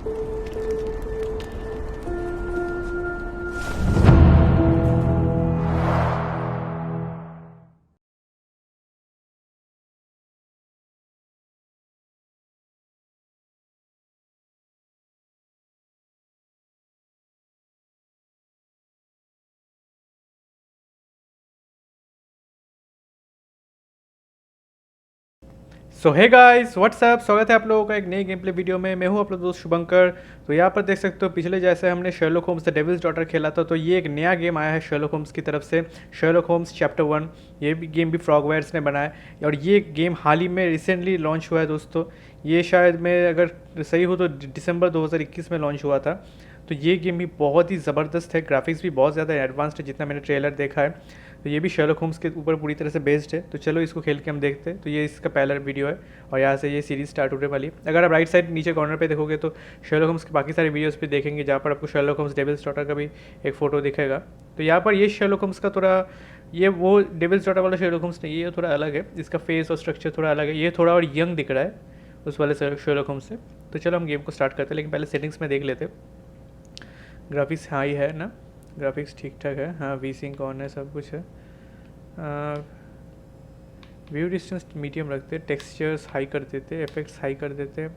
सो hey guys what's up, स्वागत है आप लोगों का एक नई गेम प्ले वीडियो में। मैं हूं आप लोग दोस्त शुभंकर। तो यहाँ पर देख सकते हो पिछले जैसे हमने Sherlock Holmes the devil's daughter खेला था, तो ये एक नया गेम आया है शर्लॉक होम्स की तरफ से, शर्लॉक होम्स चैप्टर 1। ये भी गेम भी फ्रॉगवायर्स ने बनाया है और ये गेम हाल ही में रिसेंटली लॉन्च हुआ है दोस्तों। ये शायद मैं अगर सही हो तो दिसंबर 2021 में लॉन्च हुआ था। तो ये गेम भी बहुत ही ज़बरदस्त है, ग्राफिक्स भी बहुत ज़्यादा एडवांस्ड है जितना मैंने ट्रेलर देखा है। तो ये भी शर्लॉक होम्स के ऊपर पूरी तरह से बेस्ड है। तो चलो इसको खेल के हम देखते हैं। तो ये इसका पहला वीडियो है और यहाँ से ये सीरीज़ स्टार्ट होने वाली है। अगर आप राइट साइड नीचे कॉर्नर पे देखोगे तो शर्लॉक होम्स के बाकी सारे वीडियोस भी देखेंगे, जहाँ पर आपको शर्लॉक होम्स डेविल्स डॉटर का भी एक फ़ोटो दिखेगा। तो यहाँ पर ये शर्लॉक होम्स का थोड़ा, ये वो डेविल्स डॉटर वाला शर्लॉक होम्स नहीं है, ये थोड़ा अलग है। इसका फेस और स्ट्रक्चर थोड़ा अलग है, ये थोड़ा और यंग दिख रहा है उस वाले शर्लॉक होम्स से। तो चलो हम गेम को स्टार्ट करते हैं, लेकिन पहले सेटिंग्स में देख लेते। ग्राफिक्स हाई है ना, ग्राफिक्स ठीक ठाक है। हाँ, वी सिंक ऑन है, सब कुछ है। व्यू डिस्टेंस मीडियम रखते, टेक्सचर्स हाई कर देते, इफेक्ट्स हाई कर देते,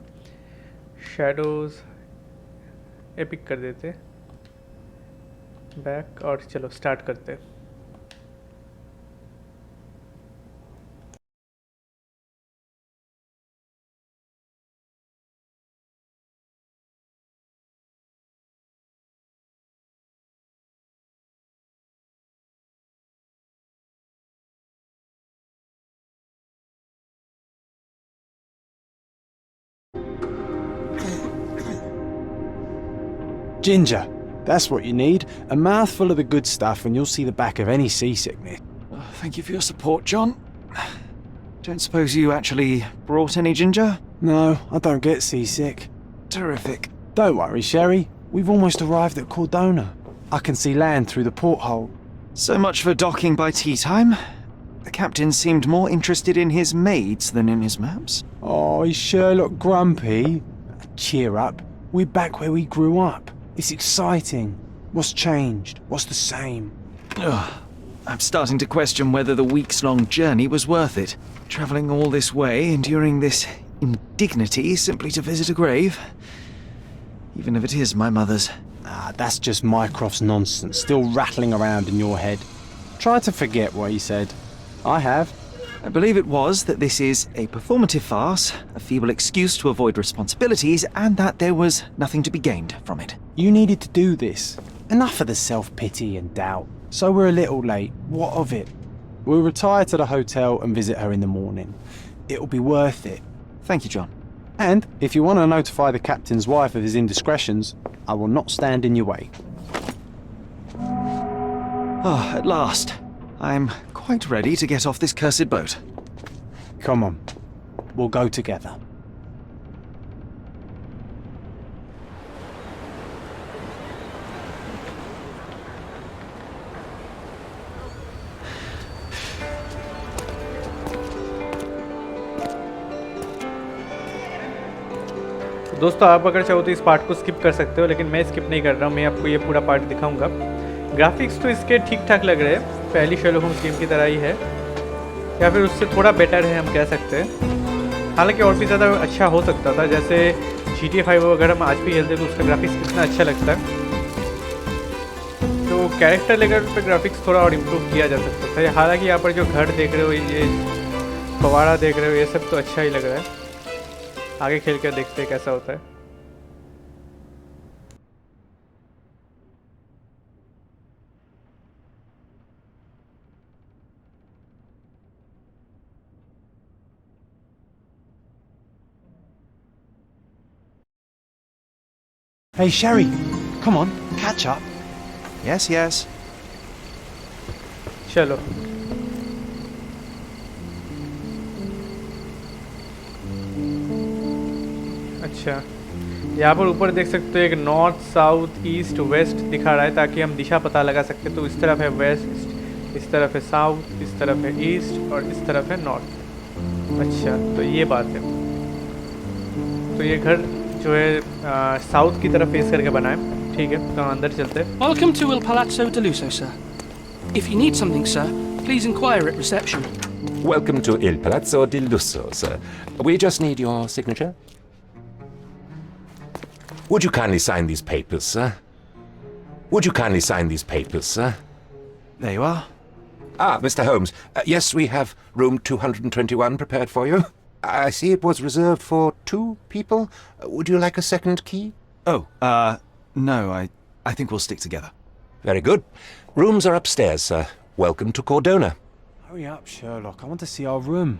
शैडोज़ एपिक कर देते, बैक। और चलो स्टार्ट करते। Ginger, that's what you need. A mouthful of the good stuff and you'll see the back of any seasickness. Thank you for your support, John. Don't suppose you actually brought any ginger? No, I don't get seasick. Terrific. Don't worry, Sherry. We've almost arrived at Cordona. I can see land through the porthole. So much for docking by tea time. The captain seemed more interested in his maids than in his maps. Oh, is Sherlock grumpy? Cheer up. We're back where we grew up. It's exciting. What's changed? What's the same? Ugh. I'm starting to question whether the weeks-long journey was worth it. Travelling all this way, enduring this indignity simply to visit a grave. Even if it is my mother's. Ah, that's just Mycroft's nonsense, still rattling around in your head. Try to forget what he said. I have. I believe it was that this is a performative farce, a feeble excuse to avoid responsibilities, and that there was nothing to be gained from it. You needed to do this. Enough of the self-pity and doubt. So we're a little late. What of it? We'll retire to the hotel and visit her in the morning. It'll be worth it. Thank you, John. And if you want to notify the captain's wife of his indiscretions, I will not stand in your way. Ah, at last. I'm quite ready to get off this cursed boat. Come on. We'll go together. दोस्तों आप अगर चाहो तो इस part को skip कर सकते हो, लेकिन मैं स्किप नहीं कर रहा हूँ। मैं आपको ये पूरा पार्ट दिखाऊंगा। ग्राफिक्स तो इसके ठीक ठाक लग रहे हैं, पहली शर्लॉक होम्स गेम की तरह ही है, या फिर उससे थोड़ा बेटर है हम कह सकते हैं। हालांकि और भी ज़्यादा अच्छा हो सकता था, जैसे GTA 5 अगर हम आज भी खेलते तो उसका ग्राफिक्स कितना अच्छा लगता है। तो कैरेक्टर लेवल पे ग्राफिक्स थोड़ा और इम्प्रूव किया जा सकता था। हालांकि यहाँ पर जो घर देख रहे हो, ये फवारा देख रहे हो, ये सब तो अच्छा ही लग रहा है। आगे खेल कर देखते हैं कैसा होता है। Hey, Sherry. Come on, catch up. Yes, yes. चलो अच्छा, यहाँ पर ऊपर देख सकते हो एक नॉर्थ साउथ ईस्ट वेस्ट दिखा रहा है, ताकि हम दिशा पता लगा सकते। तो इस तरफ है वेस्ट, इस तरफ है साउथ, इस तरफ है ईस्ट और इस तरफ है नॉर्थ। अच्छा, तो ये बात है। तो ये घर जो है साउथ की तरफ फेस करके बना है। ठीक है, तो हम अंदर चलते हैं। Welcome to Il Palazzo de Lusso, sir. If you need something, sir, please inquire at reception. Welcome to Il Palazzo di Lusso, sir. We just need your signature. Would you kindly sign these papers, sir? Would you kindly sign these papers, sir? There you are. Ah, Mr. Holmes. Yes, we have room 221 prepared for you. I see it was reserved for 2 people. Would you like a second key? Oh, no, I think we'll stick together. Very good. Rooms are upstairs, sir. Welcome to Cordona. Hurry up, Sherlock. I want to see our room.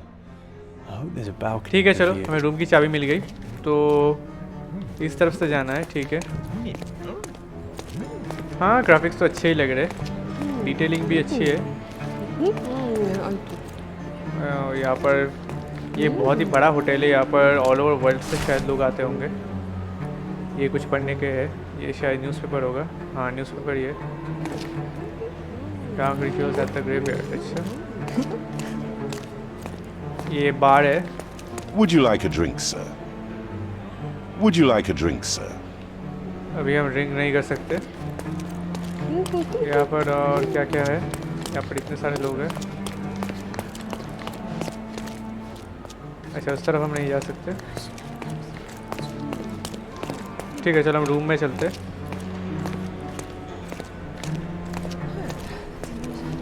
I hope there's a balcony. ठीक है, over चलो here. हमें room की चाबी मिल गई। तो इस तरफ से जाना है। ठीक है, हाँ ग्राफिक्स तो अच्छे ही लग रहे, डिटेलिंग भी अच्छी है। यहाँ पर ये बहुत ही बड़ा होटल है। यहाँ पर ऑल ओवर वर्ल्ड से शायद लोग आते होंगे। ये कुछ पढ़ने के है, ये शायद न्यूज़पेपर होगा। हाँ न्यूज़पेपर ये dark rituals at the graveyard. अच्छा, ये बार है। Would you like a drink, sir? Would you like a drink, sir? अभी हम ड्रिंक नहीं कर सकते। यहाँ पर और क्या क्या है? यहाँ पर इतने सारे लोग हैं। अच्छा, उस तरफ हम नहीं जा सकते। ठीक है, चलो हम रूम में चलते।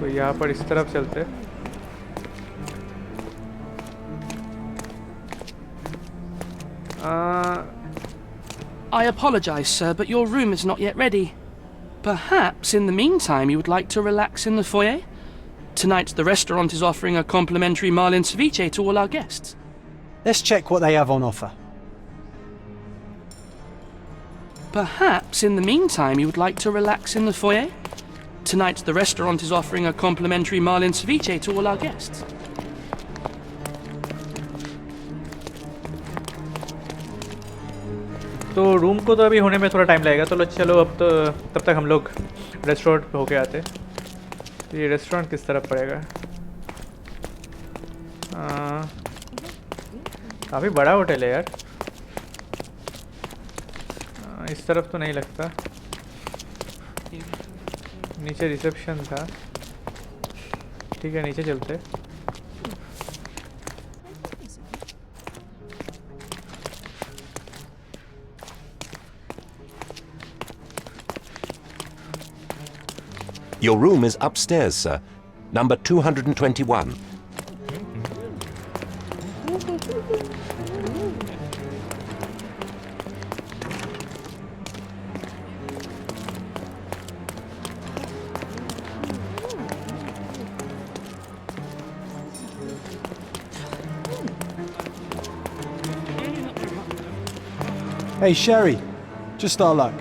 तो यहाँ पर इस तरफ चलते। I apologize, sir, but your room is not yet ready. Perhaps, in the meantime, you would like to relax in the foyer? Tonight, the restaurant is offering a complimentary marlin ceviche to all our guests. Let's check what they have on offer. Perhaps, in the meantime, you would like to relax in the foyer? Tonight, the restaurant is offering a complimentary marlin ceviche to all our guests. तो room को तो अभी होने में थोड़ा time लगेगा। तो चलो अब तो तब तक हम लोग रेस्टोरेंट पे होके आते। तो ये रेस्टोरेंट किस तरफ पड़ेगा? काफ़ी बड़ा होटल है यार। इस तरफ तो नहीं लगता। नीचे रिसेप्शन था। ठीक है, नीचे चलते। Your room is upstairs, sir. Number 221. Hey, Sherry. Just our luck.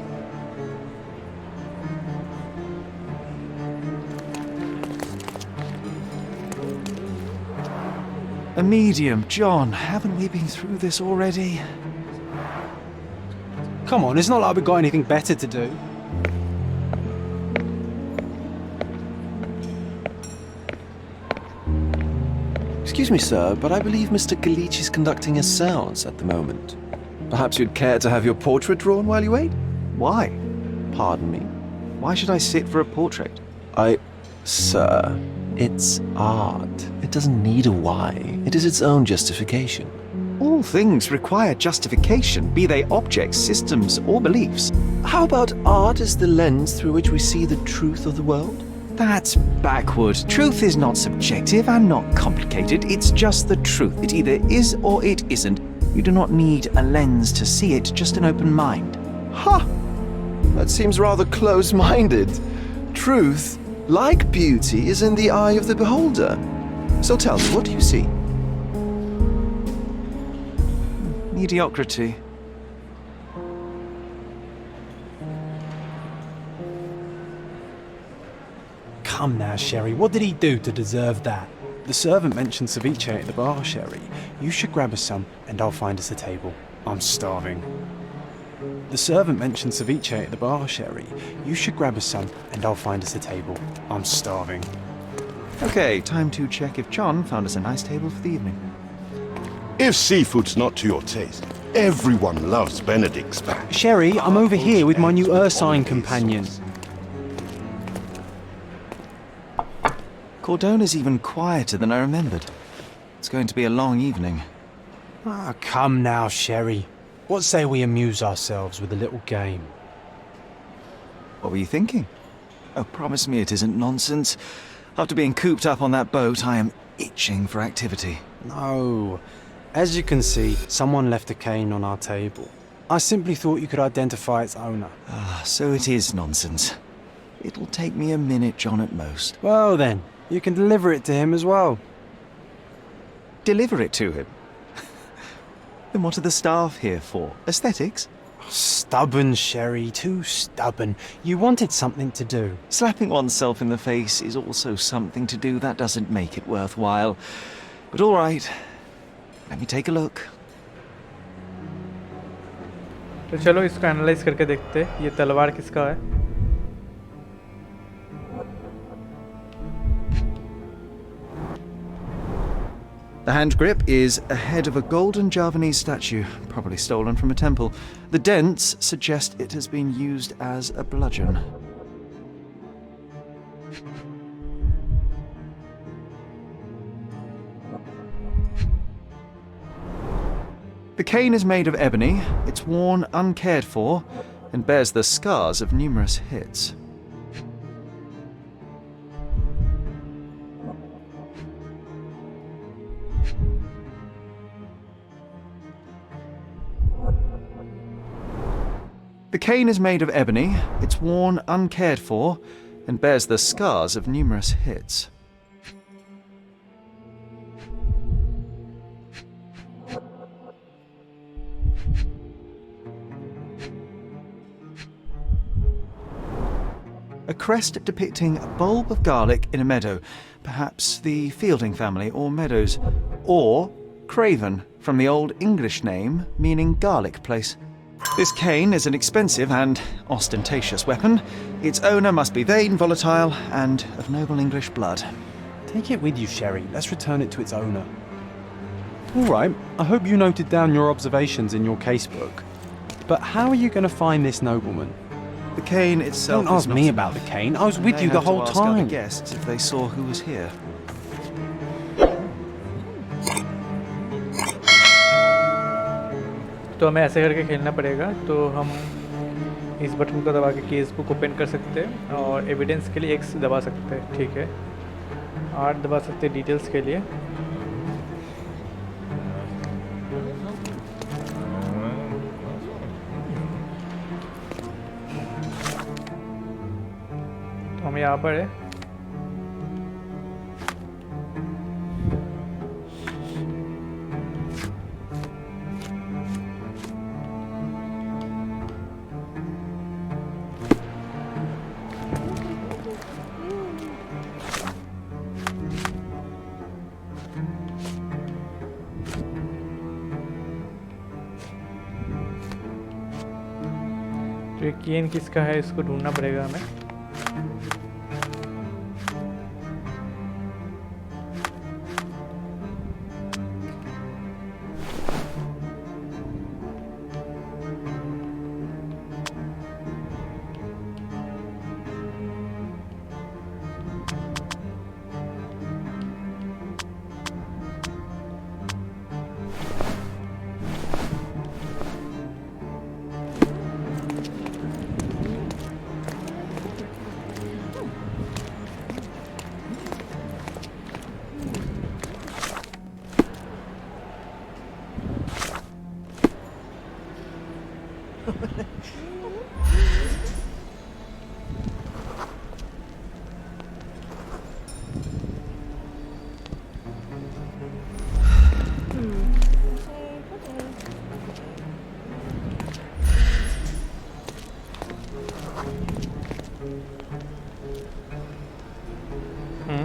A medium, John. Haven't we been through this already? Come on, it's not like we've got anything better to do. Excuse me, sir, but I believe Mr. Galich is conducting a séance at the moment. Perhaps you'd care to have your portrait drawn while you wait? Why? Pardon me. Why should I sit for a portrait? Sir, it's art. It doesn't need a why. It is its own justification. All things require justification, be they objects, systems, or beliefs. How about art as the lens through which we see the truth of the world? That's backward. Truth is not subjective and not complicated. It's just the truth. It either is or it isn't. You do not need a lens to see it, just an open mind. Ha! That seems rather close-minded. Truth, like beauty, is in the eye of the beholder. So tell me, what do you see? Mediocrity. Come now, Sherry. What did he do to deserve that? The servant mentioned ceviche at the bar, Sherry. You should grab us some, and I'll find us a table. I'm starving. The servant mentioned ceviche at the bar, Sherry. You should grab us some, and I'll find us a table. I'm starving. Okay, time to check if John found us a nice table for the evening. If seafood's not to your taste, Everyone loves Benedict's batch. Sherry, I'm over here with my new Ursine companion. Cordona's even quieter than I remembered. It's going to be a long evening. Ah, come now, Sherry. What say we amuse ourselves with a little game? What were you thinking? Oh, promise me it isn't nonsense. After being cooped up on that boat, I am itching for activity. No. As you can see, someone left a cane on our table. I simply thought you could identify its owner. Ah, so it is nonsense. It'll take me a minute, John, at most. Well then, you can deliver it to him as well. Deliver it to him? Then what are the staff here for? Aesthetics? Stubborn, Sherry, too stubborn. You wanted something to do. Slapping oneself in the face is also something to do. That doesn't make it worthwhile. But all right, let me take a look. तो चलो इसको analyse करके देखते हैं ये तलवार किसका है। The hand grip is a head of a golden Javanese statue, probably stolen from a temple. The dents suggest it has been used as a bludgeon. The cane is made of ebony, it's worn uncared for, and bears the scars of numerous hits. The cane is made of ebony, it's worn uncared for, and bears the scars of numerous hits. A crest depicting a bulb of garlic in a meadow, perhaps the Fielding family or Meadows, or Craven, from the Old English name meaning garlic place. This cane is an expensive and ostentatious weapon. Its owner must be vain, volatile, and of noble English blood. Take it with you, Sherry. Let's return it to its owner. All right, I hope you noted down your observations in your casebook. But how are you going to find this nobleman? The cane itself Don't is ask not me enough. about the cane. I was with They you the have to whole ask other time. guests if they saw who was here. तो हमें ऐसे करके खेलना पड़ेगा। तो हम इस button को दबा के केस बुक ओपन कर सकते हैं और एविडेंस के लिए X दबा सकते हैं, ठीक है। R दबा सकते हैं डिटेल्स के लिए। तो हम यहाँ पर है। तो ये केन किसका है इसको ढूंढना पड़ेगा हमें।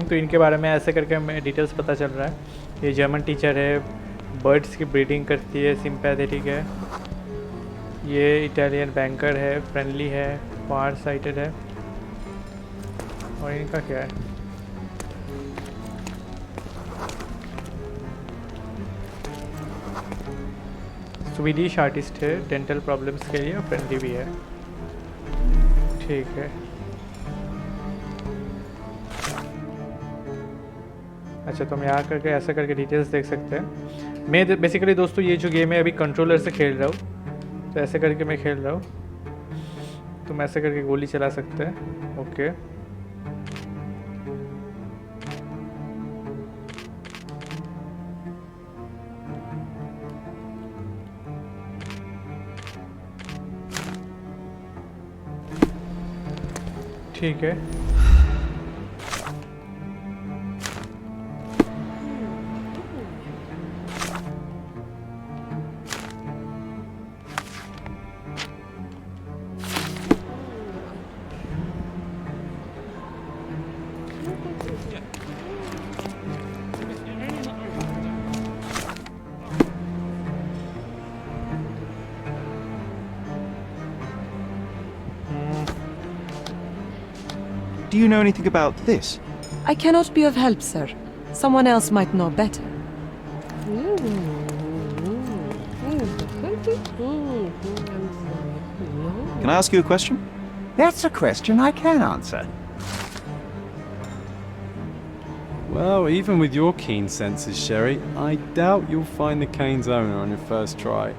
तो इनके बारे में ऐसे करके हमें डिटेल्स पता चल रहा है। ये जर्मन टीचर है, बर्ड्स की ब्रीडिंग करती है, सिंपैथेटिक है। ये इटालियन बैंकर है, फ्रेंडली है, फार साइटेड है। और इनका क्या है? स्वीडिश आर्टिस्ट है, डेंटल प्रॉब्लम्स के लिए फ्रेंडली भी है। ठीक है, अच्छा तो हम यहाँ करके ऐसा करके डिटेल्स देख सकते हैं। मैं बेसिकली दोस्तों ये जो गेम है अभी कंट्रोलर से खेल रहा हूँ, तो ऐसे करके मैं खेल रहा हूँ। तुम ऐसे करके गोली चला सकते हैं। ओके, ठीक है। Do you know anything about this? I cannot be of help, sir. Someone else might know better. Can I ask you a question? That's a question I can answer. Well, even with your keen senses, Sherry, I doubt you'll find the cane's owner on your first try.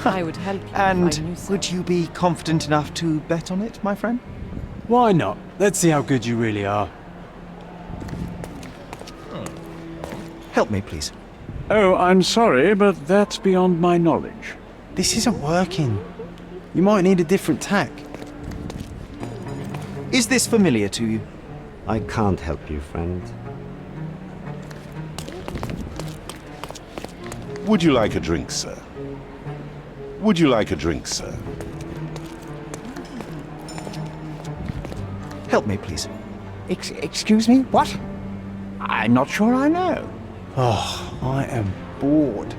I would help you if I And knew so. would you be confident enough to bet on it, my friend? Why not? Let's see how good you really are. Help me, please. Oh, I'm sorry, but that's beyond my knowledge. This isn't working. You might need a different tack. Is this familiar to you? I can't help you, friend. Would you like a drink, sir? Would you like a drink, sir? Help me, please. Excuse me? What? I'm not sure I know. Oh, I am bored.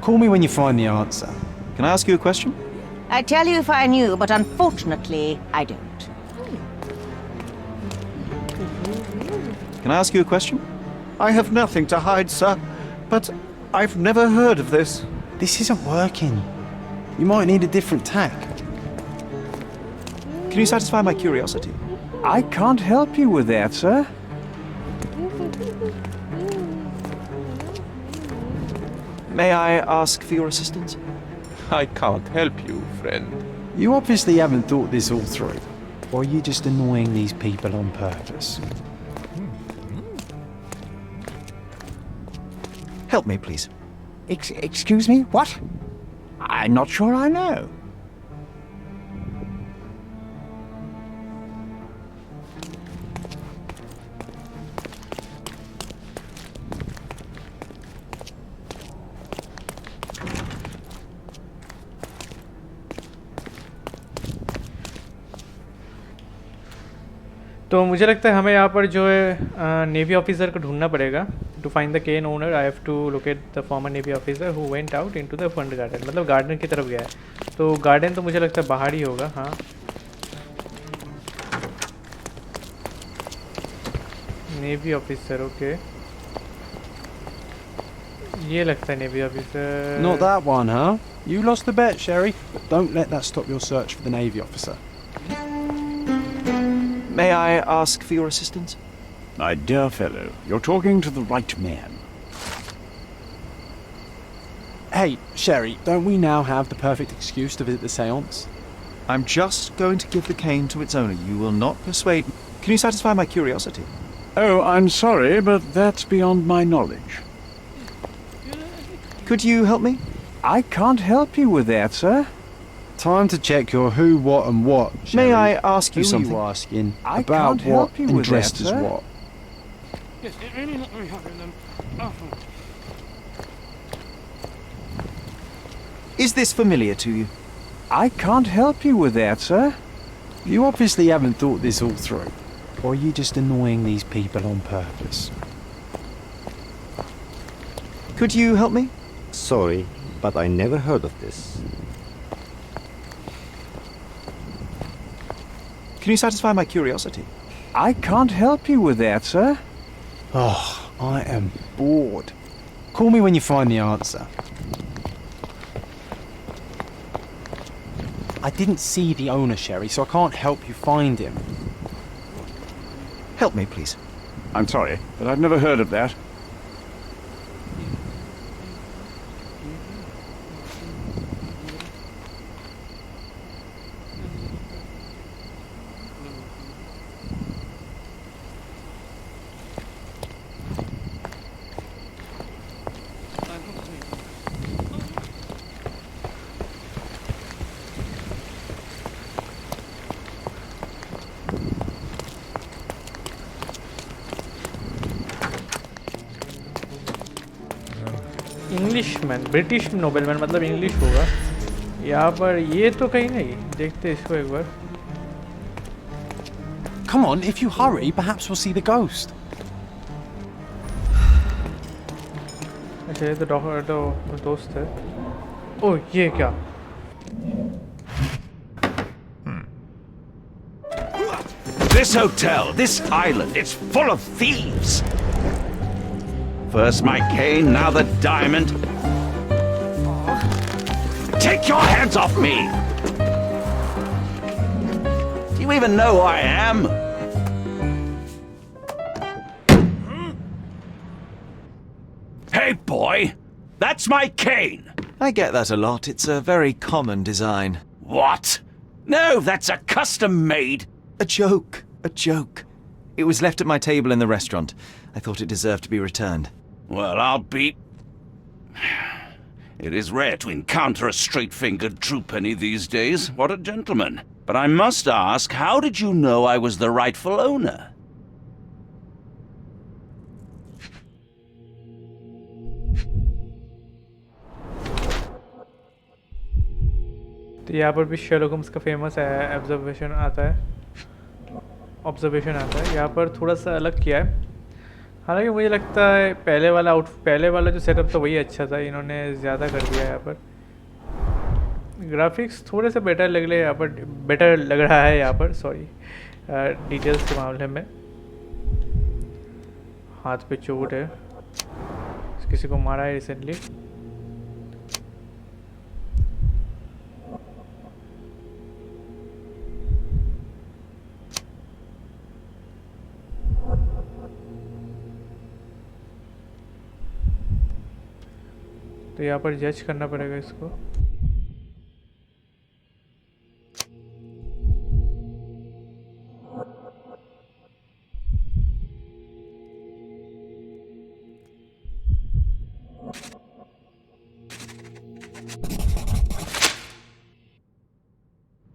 Call me when you find the answer. Can I ask you a question? I'd tell you if I knew, but unfortunately, I don't. Can I ask you a question? I have nothing to hide, sir, but I've never heard of this. This isn't working. You might need a different tack. Can you satisfy my curiosity? I can't help you with that, sir. May I ask for your assistance? I can't help you, friend. You obviously haven't thought this all through. Or are you just annoying these people on purpose? Help me, please. Excuse me? What? I'm not sure I know. तो मुझे लगता है हमें यहाँ पर जो है navy officer को ढूंढना पड़ेगा। To find the cane owner I have to locate the former navy officer who went out into the fund garden, मतलब गार्डन की तरफ गया है। तो गार्डन तो मुझे लगता है बाहर ही होगा। हाँ, नेवी ऑफिसर, ओके, ये लगता है navy officer. Not that one, huh? You lost the bet, Sherry. But don't let that stop your search for the Navy officer. May I ask for your assistance? My dear fellow, you're talking to the right man. Hey, Sherry, don't we now have the perfect excuse to visit the seance? I'm just going to give the cane to its owner. You will not persuade me. Can you satisfy my curiosity? Oh, I'm sorry, but that's beyond my knowledge. Could you help me? I can't help you with that, sir. Time to check your who, what, and what, Sherry. May I ask you Who something? are you asking? I about can't help what you and with dressed that, as sir. what? Yes, it really not very happy then. Is this familiar to you? I can't help you with that, sir. You obviously haven't thought this all through. Or are you just annoying these people on purpose? Could you help me? Sorry, but I never heard of this. Can you satisfy my curiosity? I can't help you with that, sir. Oh, I am bored. Call me when you find the answer. I didn't see the owner, Sherry, so I can't help you find him. Help me, please. I'm sorry, but I've never heard of that. Englishman, British nobleman मतलब English होगा यहाँ पर। ये तो कहीं नहीं, देखते इसको एक बार। Come on, if you hurry, perhaps we'll see the ghost. अच्छा ये तो दोस्त है। ओह ये क्या? This hotel, this island, it's full of thieves. First my cane, now the diamond. Take your hands off me! Do you even know who I am? Hey, boy! That's my cane! I get that a lot. It's a very common design. What? No, that's a custom-made... A joke. A joke. It was left at my table in the restaurant. I thought it deserved to be returned. Well, I'll be... It is rare to encounter a straight-fingered true penny these days. What a gentleman. But I must ask, how did you know I was the rightful owner? तो यहाँ पर भी Sherlock Holmes का famous है observation आता है, यहाँ पर थोड़ा सा अलग किया है। हालांकि मुझे लगता है पहले वाला जो सेटअप था वही अच्छा था, इन्होंने ज़्यादा कर दिया है यहाँ पर। ग्राफिक्स थोड़े से बेटर लग रहा है यहाँ पर, सॉरी डिटेल्स के मामले में। हाथ पे चोट है, किसी को मारा है रिसेंटली। तो यहाँ पर जज करना पड़ेगा इसको।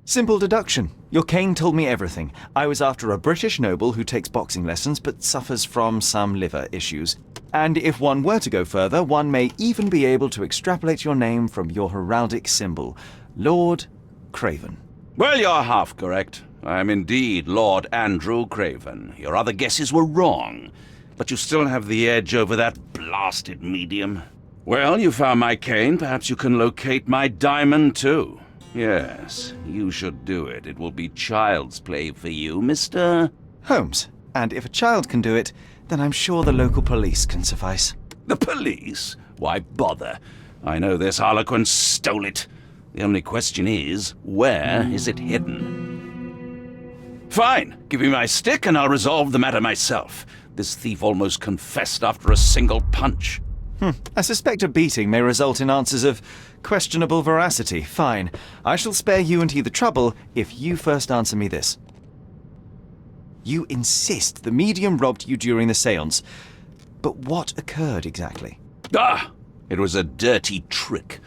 Simple deduction. Your cane told me everything. I was after a British noble who takes boxing lessons but suffers from some liver issues. And if one were to go further, one may even be able to extrapolate your name from your heraldic symbol, Lord Craven. Well, you're half correct. I am indeed Lord Andrew Craven. Your other guesses were wrong. But you still have the edge over that blasted medium. Well, you found my cane. Perhaps you can locate my diamond, too. Yes, you should do it. It will be child's play for you, Mr. Holmes. And if a child can do it, then I'm sure the local police can suffice. The police? Why bother? I know this harlequin stole it. The only question is, where is it hidden? Fine. Give me my stick and I'll resolve the matter myself. This thief almost confessed after a single punch. I suspect a beating may result in answers of questionable veracity. Fine. I shall spare you and he the trouble if you first answer me this. You insist the medium robbed you during the séance. But what occurred exactly? It was a dirty trick.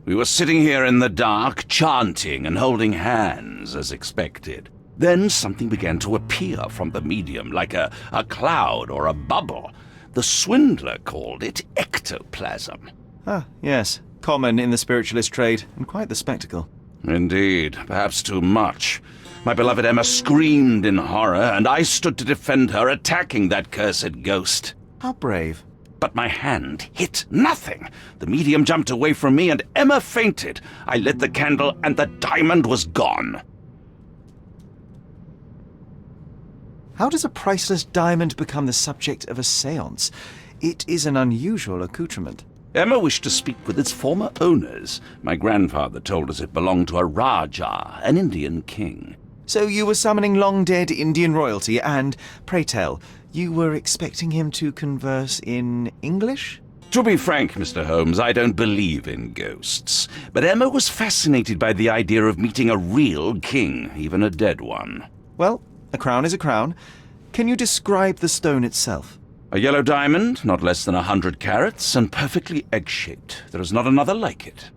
We were sitting here in the dark, chanting and holding hands as expected. Then something began to appear from the medium, like a cloud or a bubble. The swindler called it ectoplasm. Ah, yes. Common in the spiritualist trade, and quite the spectacle. Indeed, perhaps too much. My beloved Emma screamed in horror, and I stood to defend her, attacking that cursed ghost. How brave. But my hand hit nothing. The medium jumped away from me, and Emma fainted. I lit the candle, and the diamond was gone. How does a priceless diamond become the subject of a séance? It is an unusual accoutrement. Emma wished to speak with its former owners. My grandfather told us it belonged to a Raja, an Indian king. So you were summoning long-dead Indian royalty and, pray tell, you were expecting him to converse in English? To be frank, Mr. Holmes, I don't believe in ghosts. But Emma was fascinated by the idea of meeting a real king, even a dead one. Well, a crown is a crown. Can you describe the stone itself? A yellow diamond, not less than 100 carats, and perfectly egg-shaped. There is not another like it.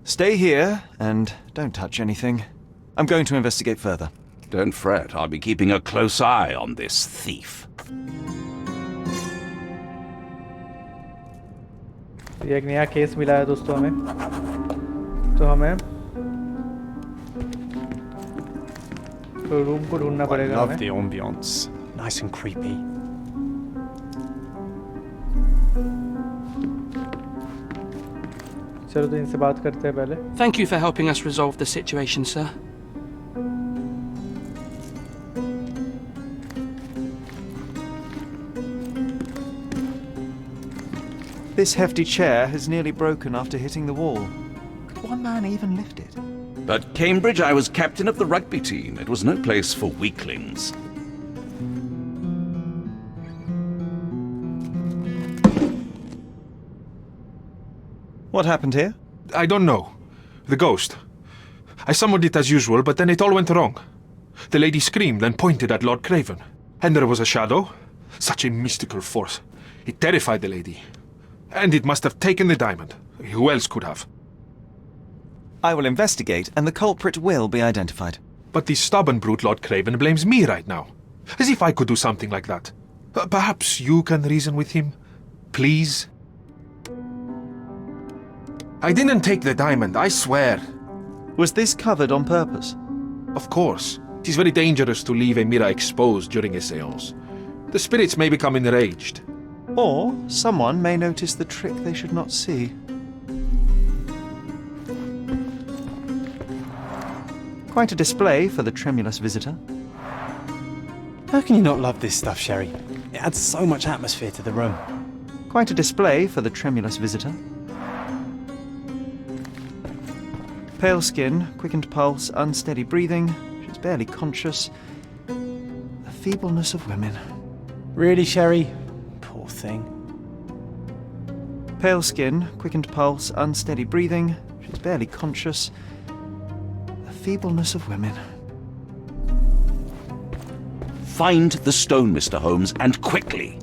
Stay here, and don't touch anything. I'm going to investigate further. Don't fret, I'll be keeping a close eye on this thief. ये एक नया case मिला है दोस्तों हमें, तो हमें तो रूम को ढूंढना I पड़ेगा love हमें. the ambience. Nice and creepy. चलो तो इनसे बात करते हैं पहले. Thank you for helping us resolve the situation, sir. This hefty chair has nearly broken after hitting the wall. Could one man even lift it? At Cambridge, I was captain of the rugby team. It was no place for weaklings. What happened here? I don't know. The ghost. I summoned it as usual, but then it all went wrong. The lady screamed and pointed at Lord Craven. And there was a shadow. Such a mystical force. It terrified the lady. And it must have taken the diamond. Who else could have? I will investigate, and the culprit will be identified. But the stubborn brute Lord Craven blames me right now. As if I could do something like that. Perhaps you can reason with him? Please? I didn't take the diamond, I swear. Was this covered on purpose? Of course. It is very dangerous to leave a mirror exposed during a seance. The spirits may become enraged. Or someone may notice the trick they should not see. Quite a display for the tremulous visitor. How can you not love this stuff, Sherry? It adds so much atmosphere to the room. Quite a display for the tremulous visitor. Pale skin, quickened pulse, unsteady breathing. She's barely conscious. The feebleness of women. Really, Sherry? Poor thing. Pale skin, quickened pulse, unsteady breathing. She's barely conscious. The feebleness of women. Find the stone, Mr. Holmes, and quickly.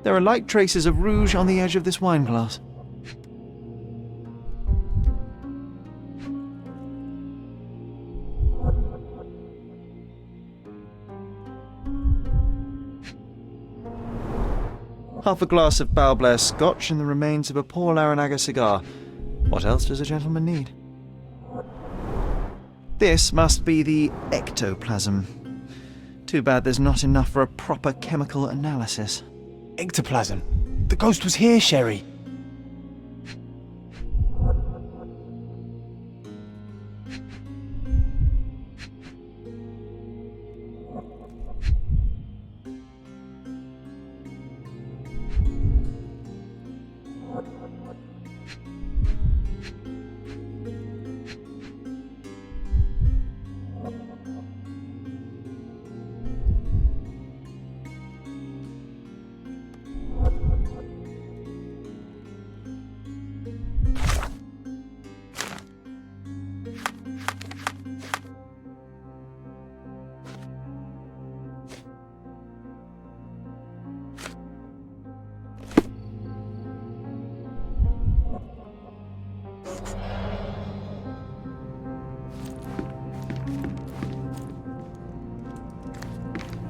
There are light traces of rouge on the edge of this wine glass. Half a glass of Balblair Scotch and the remains of a Paul Aranaga cigar. What else does a gentleman need? This must be the ectoplasm. Too bad there's not enough for a proper chemical analysis. Ectoplasm. The ghost was here, Sherry.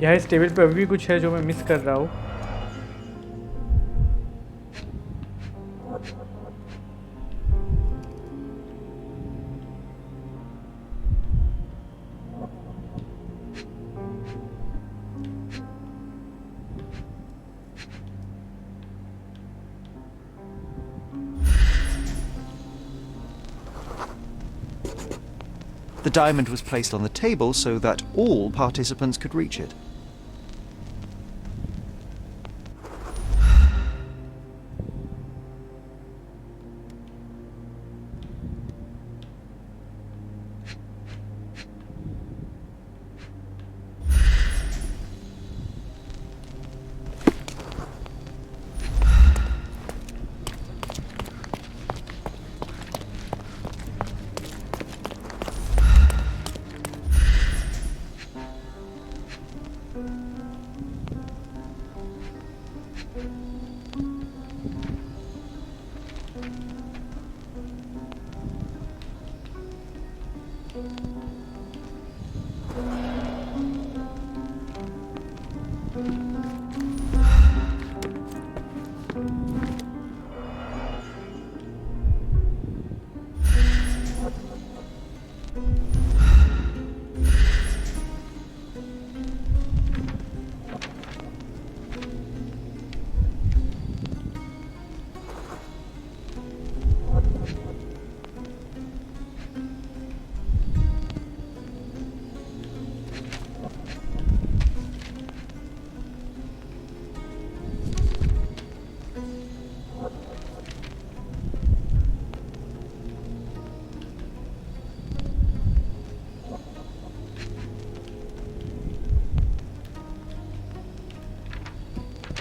यहाँ इस table पे अभी भी कुछ है जो मैं miss कर रहा हूँ. The diamond was placed on the table so that all participants could reach it.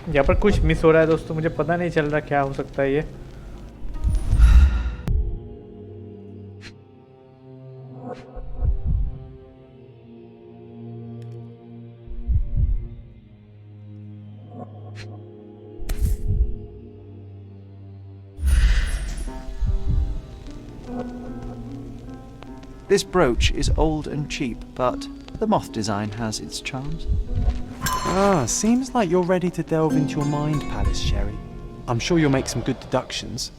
यहाँ पर कुछ मिस हो रहा है दोस्तों, मुझे पता नहीं चल रहा क्या हो सकता है ये। This brooch is old and cheap, but the moth design has its charms. Ah, seems like you're ready to delve into your mind palace, Sherry. I'm sure you'll make some good deductions.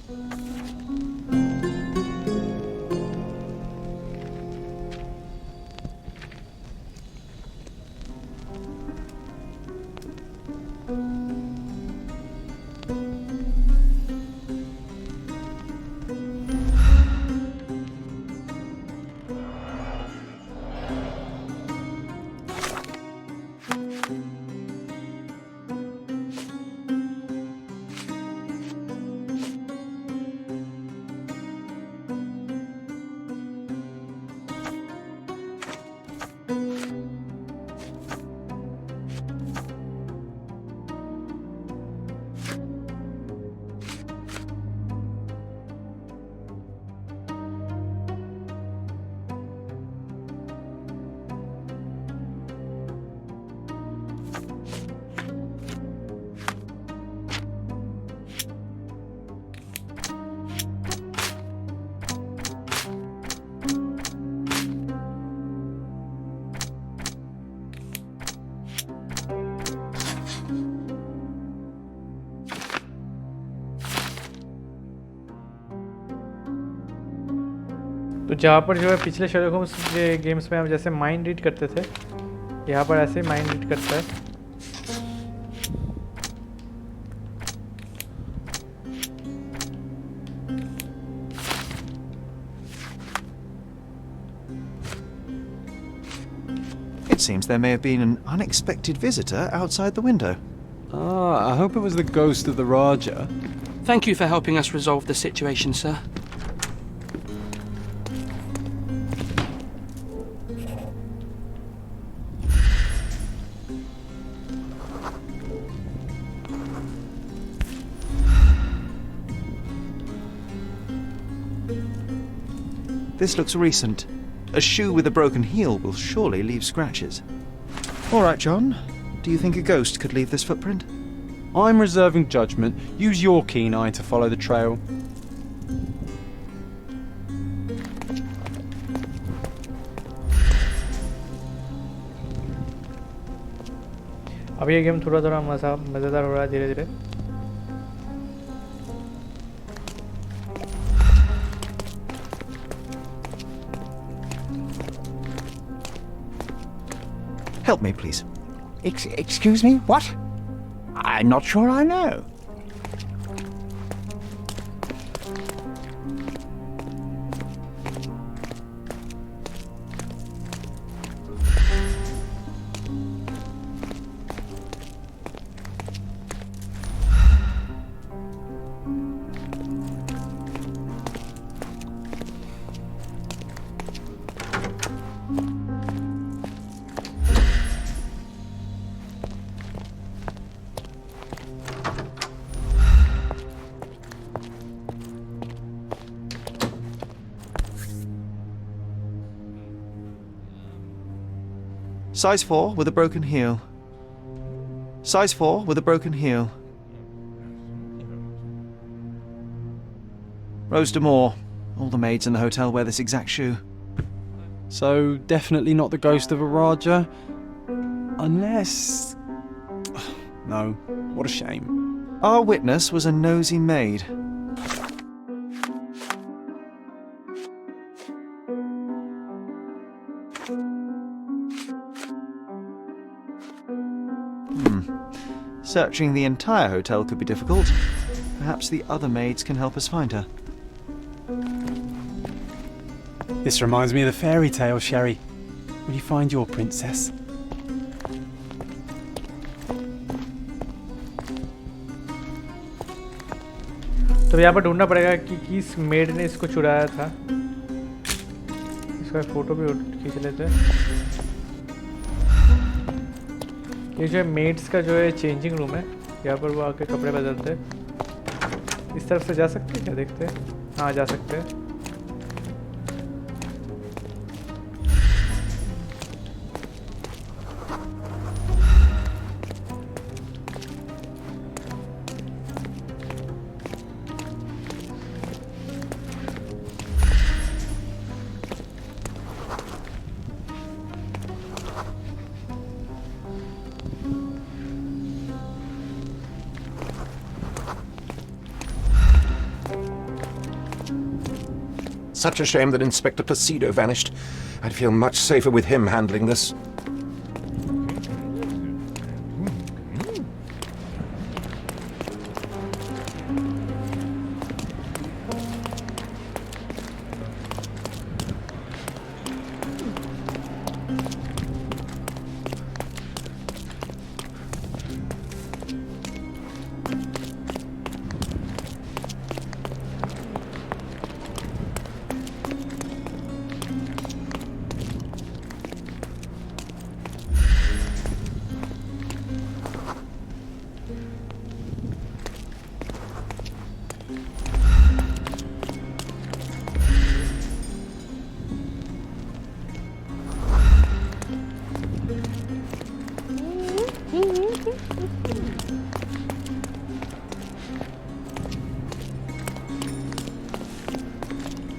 तो जहाँ पर जो है पिछले Sherlock Holmes के games में हम जैसे माइंड रीड करते थे, यहाँ पर ऐसे ही माइंड रीड करता है। It seems there may have been an unexpected visitor outside the window. Ah, I hope it was the ghost of the Raja. Thank you for helping us resolve the situation, sir. This looks recent. A shoe with a broken heel will surely leave scratches. All right, John. Do you think a ghost could leave this footprint? I'm reserving judgment. Use your keen eye to follow the trail. अब ये game थोड़ा थोड़ा मज़ेदार हो रहा है धीरे धीरे। Help me, please. Excuse me, what? I'm not sure I know. Size 4 with a broken heel. Size 4 with a broken heel. Rose D'Amour. All the maids in the hotel wear this exact shoe. So, definitely not the ghost of a Raja? Unless... No, what a shame. Our witness was a nosy maid. Searching the entire hotel could be difficult. Perhaps the other maids can help us find her. This reminds me of the fairy tale, Sherry. Will you find your princess? तो यहाँ पर ढूंढना पड़ेगा कि किस made ने इसको चुराया था। इसका फोटो भी खींच लेते हैं। ये जो है मेड्स का जो है चेंजिंग रूम है, यहाँ पर वो आके कपड़े बदलते हैं। इस तरफ से जा सकते हैं क्या, देखते हैं। हाँ, जा सकते हैं। Such a shame that Inspector Placido vanished. I'd feel much safer with him handling this.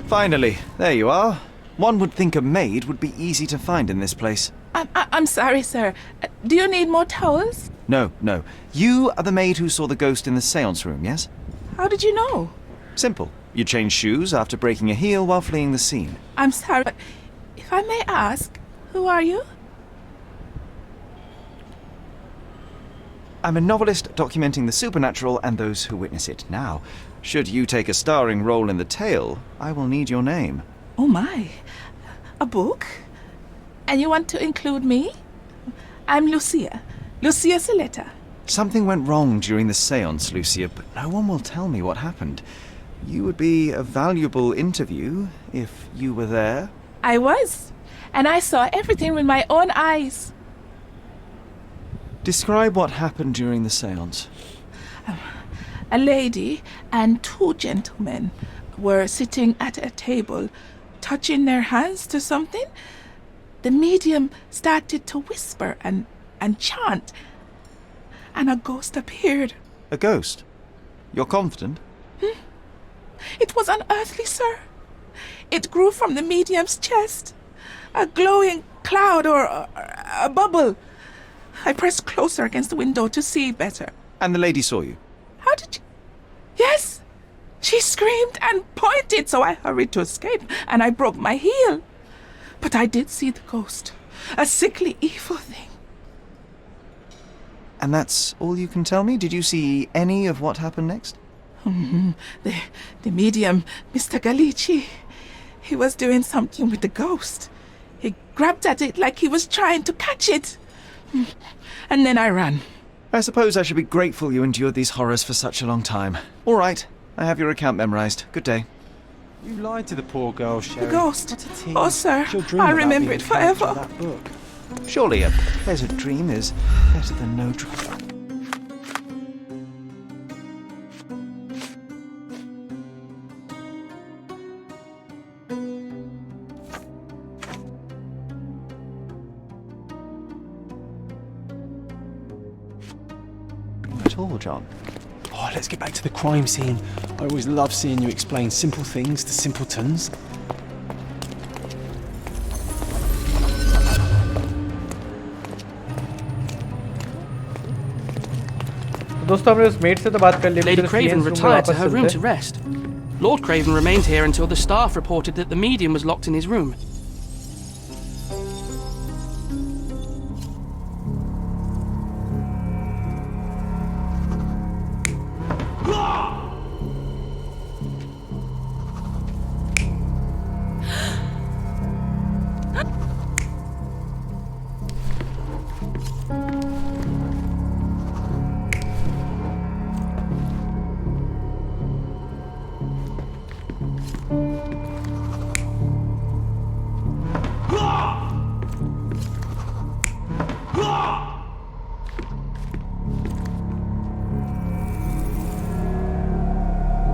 Finally, there you are. One would think a maid would be easy to find in this place. I'm sorry, sir. Do you need more towels? No, no. You are the maid who saw the ghost in the seance room, yes? How did you know? Simple. You changed shoes after breaking a heel while fleeing the scene. I'm sorry, but if I may ask, who are you? I'm a novelist documenting the supernatural and those who witness it. Now, should you take a starring role in the tale, I will need your name. Oh my. A book? And you want to include me? I'm Lucia. Lucia Saletta. Something went wrong during the seance, Lucia, but no one will tell me what happened. You would be a valuable interview if you were there. I was. And I saw everything with my own eyes. Describe what happened during the seance. A lady and two gentlemen were sitting at a table, touching their hands to something. The medium started to whisper and chant, and a ghost appeared. A ghost? You're confident? It was unearthly, sir. It grew from the medium's chest. A glowing cloud or a bubble. I pressed closer against the window to see better. And the lady saw you? How did you... Yes! She screamed and pointed, so I hurried to escape, and I broke my heel. But I did see the ghost. A sickly, evil thing. And that's all you can tell me? Did you see any of what happened next? The medium, Mr. Galici, he was doing something with the ghost. He grabbed at it like he was trying to catch it. And then I ran. I suppose I should be grateful you endured these horrors for such a long time. All right, I have your account memorized. Good day. You lied to the poor girl, Sherry. The ghost. What a tease. Oh, sir, She'll dream I about remember being it the character forever. of that book. Surely a pleasant dream is better than no dream. all, John. Oh, let's get back to the crime scene. I always love seeing you explain simple things to simpletons. दोस्तों हमने उस met से तो बात कर ली. Lady Craven retired to her room to rest. Lord Craven remained here until the staff reported that the medium was locked in his room.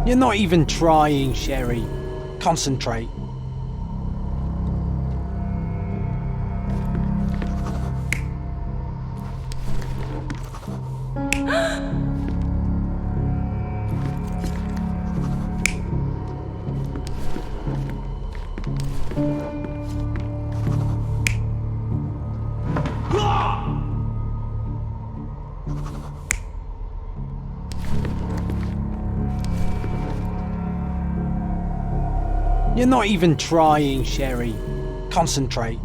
You're not even trying, Sherry. Concentrate. You're not even trying, Sherry. Concentrate.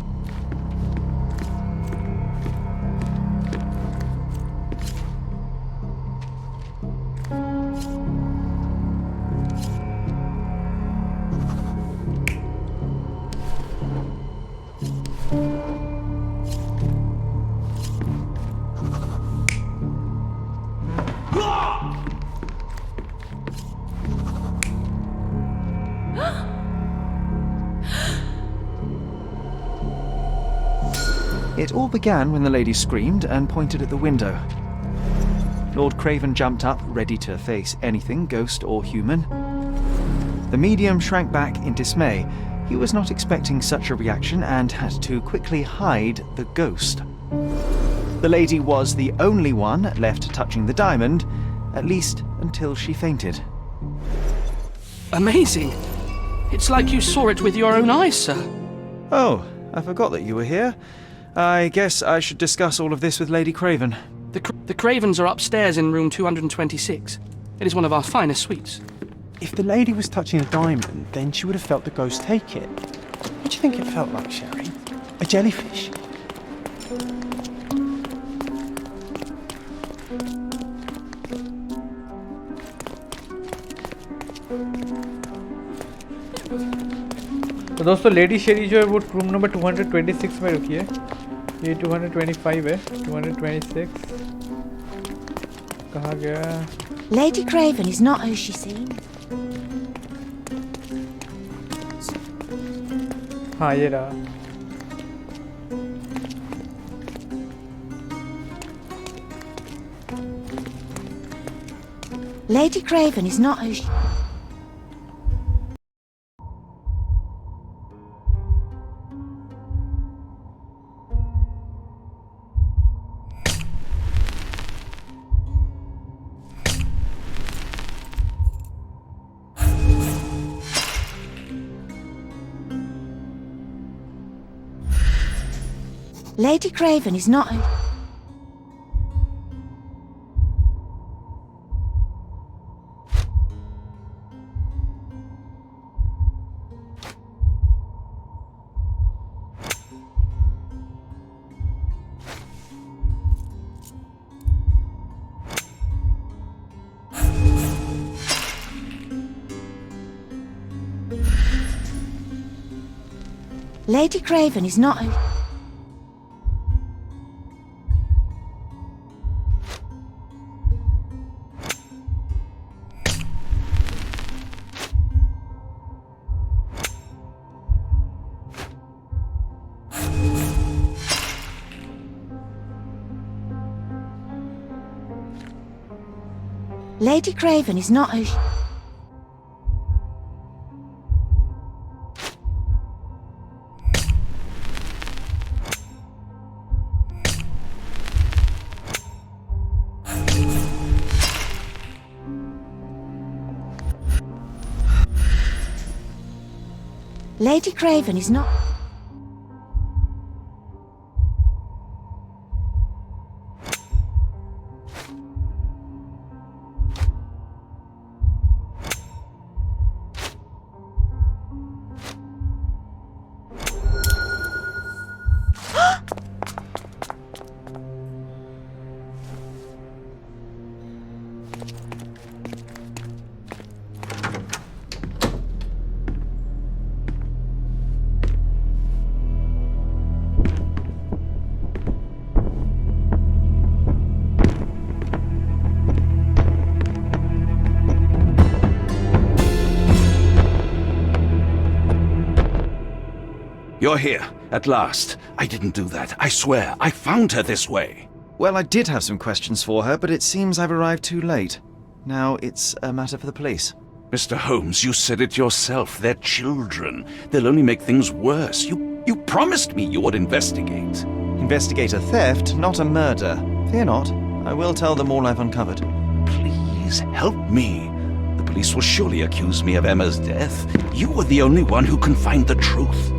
It all began when the lady screamed and pointed at the window. Lord Craven jumped up, ready to face anything, ghost or human. The medium shrank back in dismay. He was not expecting such a reaction and had to quickly hide the ghost. The lady was the only one left touching the diamond, at least until she fainted. Amazing! It's like you saw it with your own eyes, sir. Oh, I forgot that you were here. I guess I should discuss all of this with Lady Craven. The Cravens are upstairs in room 226. It is one of our finest suites. If the lady was touching a diamond, then she would have felt the ghost take it. What do you think it felt like, Sherry? A jellyfish? तो दोस्तों lady शेरी जो है वो room number 226 में रुकी है. ये 225 है. 226 कहाँ गया? Lady Craven is not who she seemed. हाँ ये रहा. Lady Craven is not who she... Lady Craven is not who... Lady Craven is not who... Lady Craven is not who... Lady Craven is not... You're here, at last. I didn't do that, I swear. I found her this way. Well, I did have some questions for her, but it seems I've arrived too late. Now it's a matter for the police. Mr. Holmes, you said it yourself. They're children. They'll only make things worse. You promised me you would investigate. Investigate a theft, not a murder. Fear not. I will tell them all I've uncovered. Please, help me. The police will surely accuse me of Emma's death. You are the only one who can find the truth.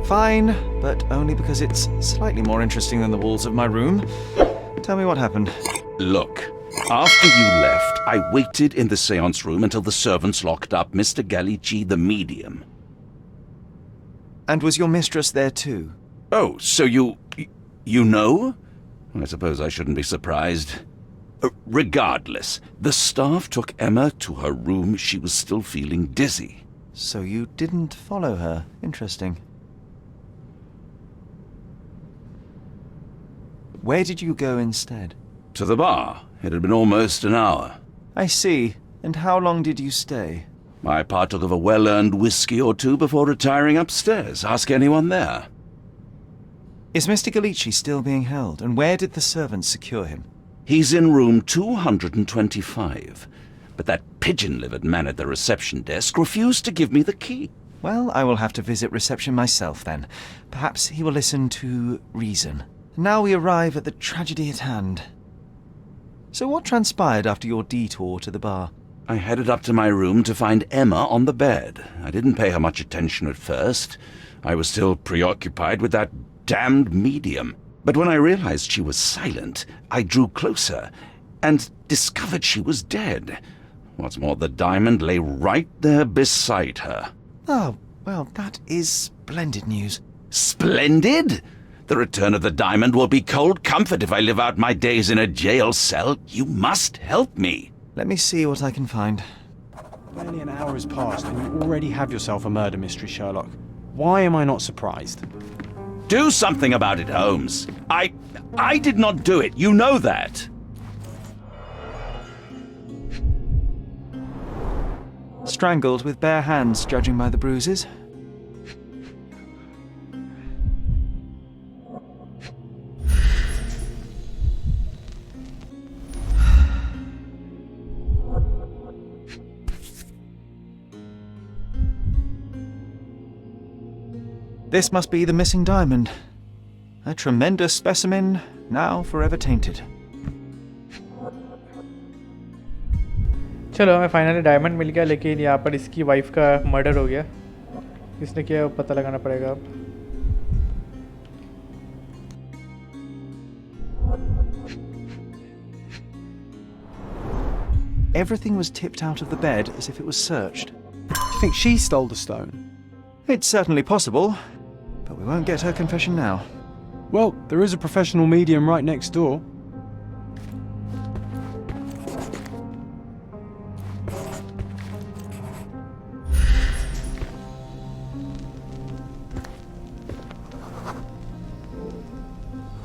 Fine, but only because it's slightly more interesting than the walls of my room. Tell me what happened. Look, after you left, I waited in the seance room until the servants locked up Mr. Gallici, the medium. And was your mistress there too? Oh, so you know? I suppose I shouldn't be surprised. Regardless, the staff took Emma to her room. She was still feeling dizzy. So you didn't follow her. Interesting. Where did you go instead? To the bar. It had been almost an hour. I see. And how long did you stay? I partook of a well-earned whiskey or two before retiring upstairs. Ask anyone there. Is Mr. Gallici still being held? And where did the servants secure him? He's in room 225. But that pigeon-livered man at the reception desk refused to give me the key. Well, I will have to visit reception myself then. Perhaps he will listen to reason. Now we arrive at the tragedy at hand. So what transpired after your detour to the bar? I headed up to my room to find Emma on the bed. I didn't pay her much attention at first. I was still preoccupied with that damned medium. But when I realized she was silent, I drew closer and discovered she was dead. What's more, the diamond lay right there beside her. Oh, well, that is splendid news. Splendid? The return of the diamond will be cold comfort if I live out my days in a jail cell. You must help me. Let me see what I can find. Barely an hour has passed and you already have yourself a murder mystery, Sherlock. Why am I not surprised? Do something about it, Holmes. I did not do it. You know that. Strangled with bare hands, judging by the bruises. This must be the missing diamond. A tremendous specimen, now forever tainted. चलो हमें finally diamond मिल गया, लेकिन यहाँ पर इसकी wife का murder हो गया. इसने क्या पता लगाना पड़ेगा अब. Everything was tipped out of the bed as if it was searched. Do you think she stole the stone? It's certainly possible, but we won't get her confession now. Well, there is a professional medium right next door.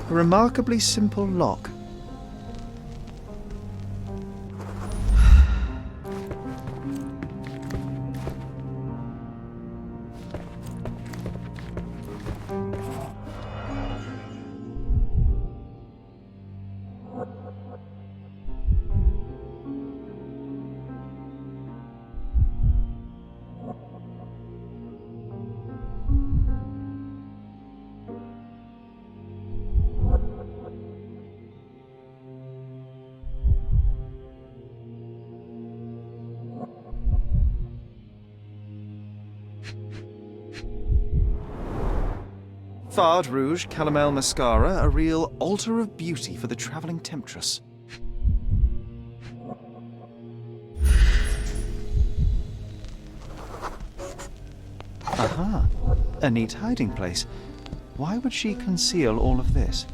A remarkably simple lock. Fard Rouge Caramel Mascara, a real altar of beauty for the travelling temptress. Aha, a neat hiding place. Why would she conceal all of this?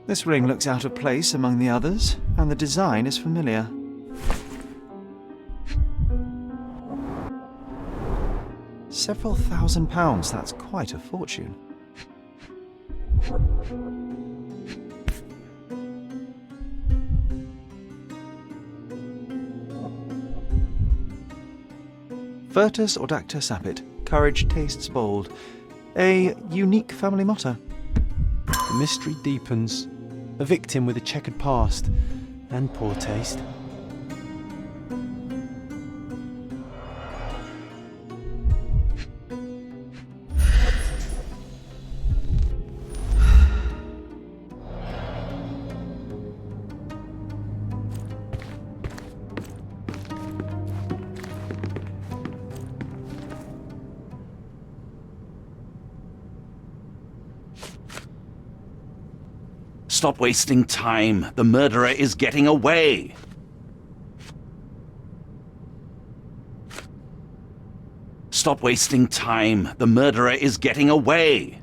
This ring looks out of place among the others, and the design is familiar. Several £1,000s, that's quite a fortune. Virtus Audacta Sapit, courage tastes bold. A unique family motto. The mystery deepens. A victim with a checkered past and poor taste. Stop wasting time. The murderer is getting away. Stop wasting time. The murderer is getting away.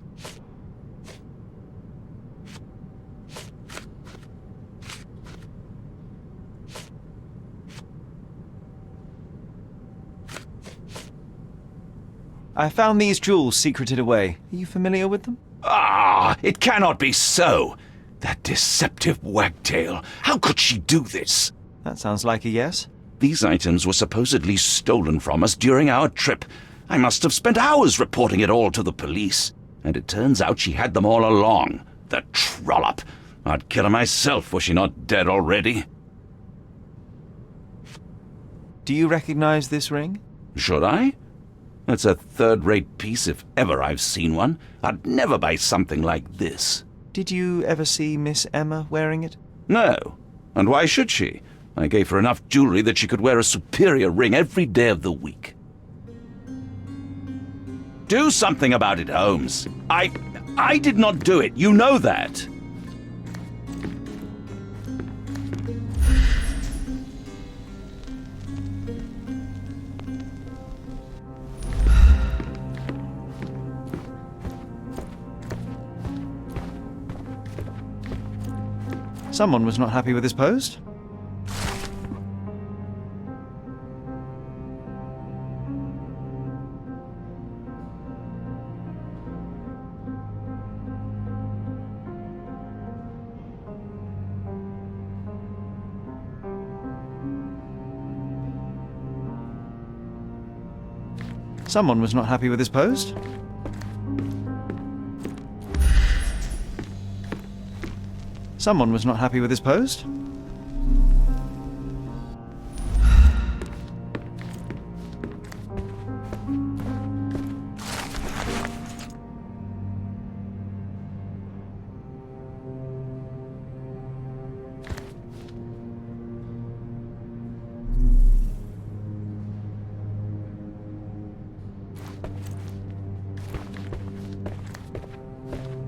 I found these jewels secreted away. Are you familiar with them? Ah, it cannot be so. That deceptive wagtail. How could she do this? That sounds like a yes. These items were supposedly stolen from us during our trip. I must have spent hours reporting it all to the police. And it turns out she had them all along. The trollop. I'd kill her myself, was she not dead already? Do you recognize this ring? Should I? It's a third-rate piece if ever I've seen one. I'd never buy something like this. Did you ever see Miss Emma wearing it? No. And why should she? I gave her enough jewelry that she could wear a superior ring every day of the week. Do something about it, Holmes. I did not do it. You know that. Someone was not happy with his post. Someone was not happy with his post. Someone was not happy with his post.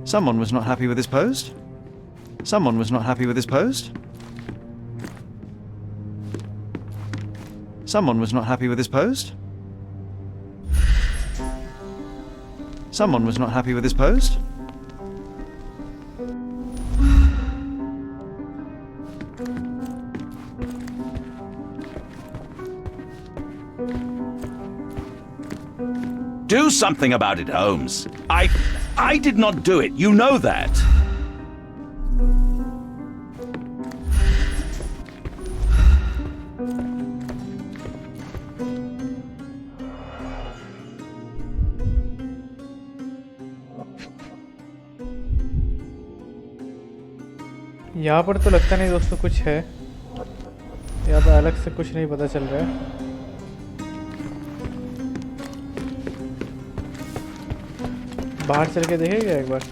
Someone was not happy with his post. Someone was not happy with his post. Someone was not happy with his post. Someone was not happy with his post. Do something about it, Holmes. I did not do it. You know that. यहाँ पर तो लगता नहीं दोस्तों कुछ है, यहाँ पर अलग से कुछ नहीं पता चल रहा है। बाहर चल के देखेगा एक बार।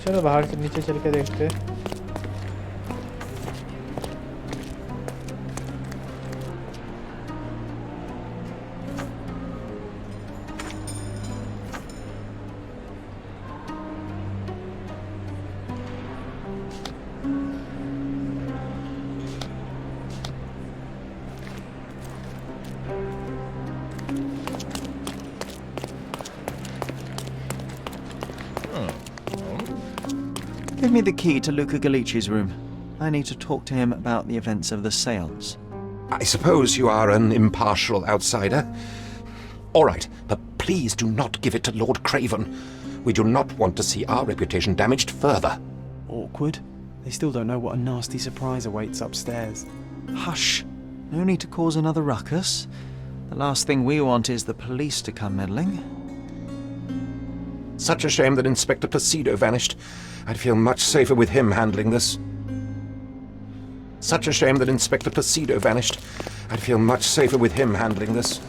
चलो बाहर से नीचे चल के देखते हैं। Give me the key to Luca Galici's room. I need to talk to him about the events of the seance. I suppose you are an impartial outsider. All right, but please do not give it to Lord Craven. We do not want to see our reputation damaged further. Awkward. They still don't know what a nasty surprise awaits upstairs. Hush. No need to cause another ruckus. The last thing we want is the police to come meddling. Such a shame that Inspector Placido vanished. I'd feel much safer with him handling this. Such a shame that Inspector Placido vanished. I'd feel much safer with him handling this.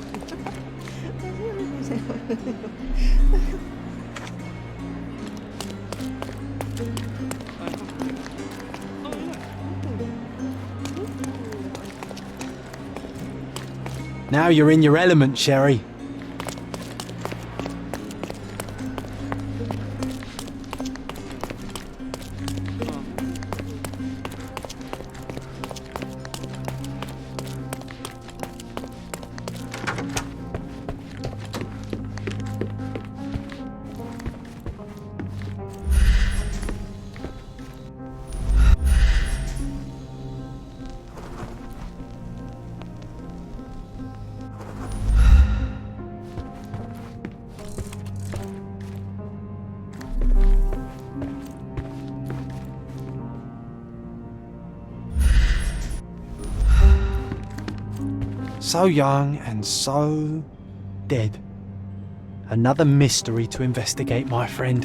Now you're in your element, Sherry. So young and so dead. Another mystery to investigate, my friend.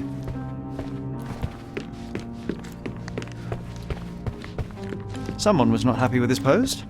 Someone was not happy with his post.